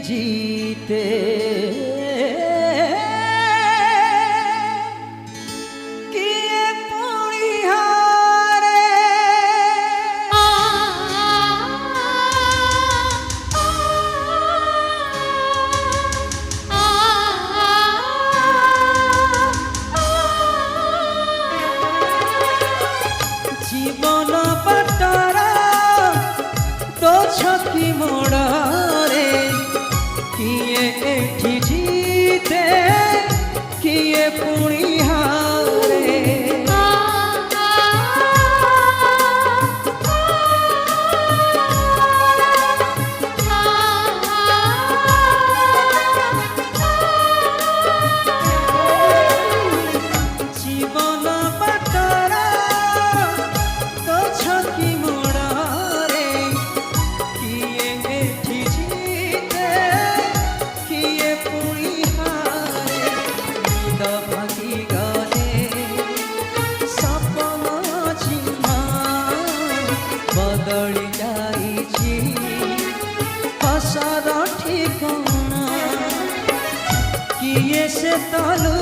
जीते किए पुणी हारे जीवन बाटरा तो छकी मोड़े किए एठी जीते किए पुणी हारे जीवन बाटरा तो छकी मोड़े किए एठी जीते किए पुणी हारे नींद भागी गले सपन चिन्ह बदली जाइछि हसर ठिकाना किए से तलु